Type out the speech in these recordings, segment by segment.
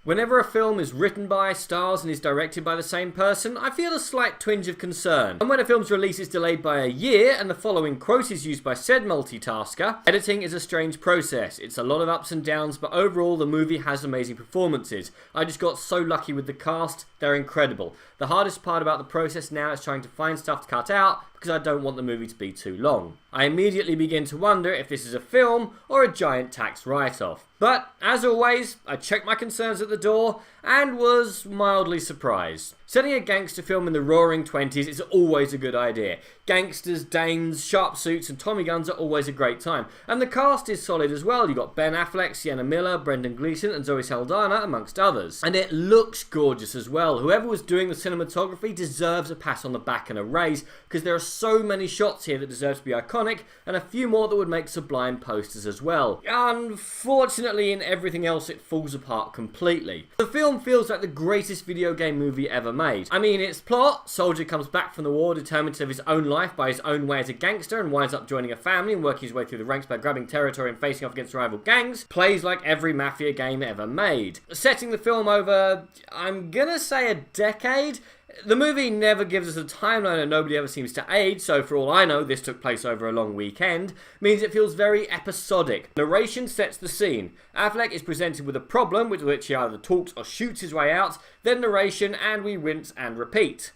Whenever a film is written by, stars, and is directed by the same person, I feel a slight twinge of concern. And when a film's release is delayed by a year, and the following quote is used by said multitasker, editing is a strange process. It's a lot of ups and downs, but overall the movie has amazing performances. I just got so lucky with the cast, they're incredible. The hardest part about the process now is trying to find stuff to cut out, because I don't want the movie to be too long. I immediately begin to wonder if this is a film or a giant tax write-off. But, as always, I checked my concerns at the door and was mildly surprised. Setting a gangster film in the roaring 20s is always a good idea. Gangsters, dames, sharp suits and Tommy guns are always a great time. And the cast is solid as well. You've got Ben Affleck, Sienna Miller, Brendan Gleeson and Zoe Saldana amongst others. And it looks gorgeous as well. Whoever was doing the cinematography deserves a pat on the back and a raise, because there are so many shots here that deserve to be iconic, and a few more that would make sublime posters as well. Unfortunately, in everything else it falls apart completely. The film feels like the greatest video game movie ever made. I mean, its plot: soldier comes back from the war determined to live his own life by his own way as a gangster and winds up joining a family and working his way through the ranks by grabbing territory and facing off against rival gangs. Plays like every mafia game ever made. Setting the film over, I'm gonna say, a decade. The movie never gives us a timeline and nobody ever seems to age, so for all I know this took place over a long weekend, means it feels very episodic. Narration sets the scene. Affleck is presented with a problem with which he either talks or shoots his way out, then narration, and we rinse and repeat.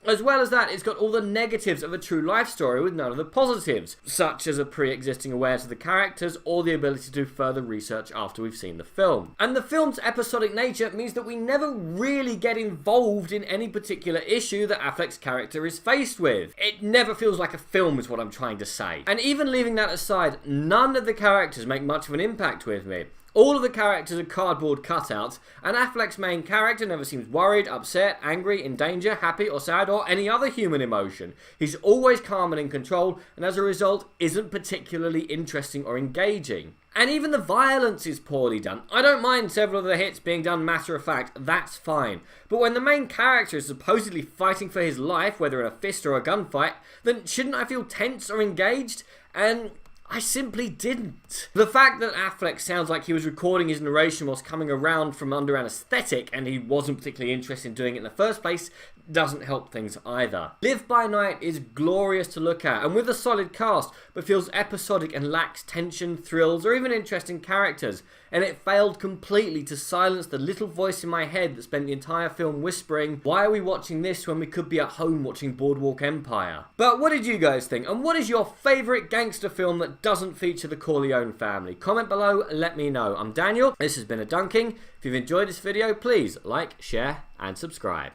As well as that, it's got all the negatives of a true life story with none of the positives, such as a pre-existing awareness of the characters or the ability to do further research after we've seen the film. And the film's episodic nature means that we never really get involved in any particular issue that Affleck's character is faced with. It never feels like a film is what I'm trying to say. And even leaving that aside, none of the characters make much of an impact with me. All of the characters are cardboard cutouts, and Affleck's main character never seems worried, upset, angry, in danger, happy or sad, or any other human emotion. He's always calm and in control, and as a result, isn't particularly interesting or engaging. And even the violence is poorly done. I don't mind several of the hits being done matter of fact, that's fine. But when the main character is supposedly fighting for his life, whether in a fist or a gunfight, then shouldn't I feel tense or engaged? And I simply didn't. The fact that Affleck sounds like he was recording his narration whilst coming around from under anaesthetic and he wasn't particularly interested in doing it in the first place doesn't help things either. Live by Night is glorious to look at and with a solid cast, but feels episodic and lacks tension, thrills, or even interesting characters. And it failed completely to silence the little voice in my head that spent the entire film whispering, why are we watching this when we could be at home watching Boardwalk Empire? But what did you guys think? And what is your favourite gangster film that doesn't feature the Corleone family? Comment below, let me know. I'm Daniel, this has been A Dunking. If you've enjoyed this video, please like, share, and subscribe.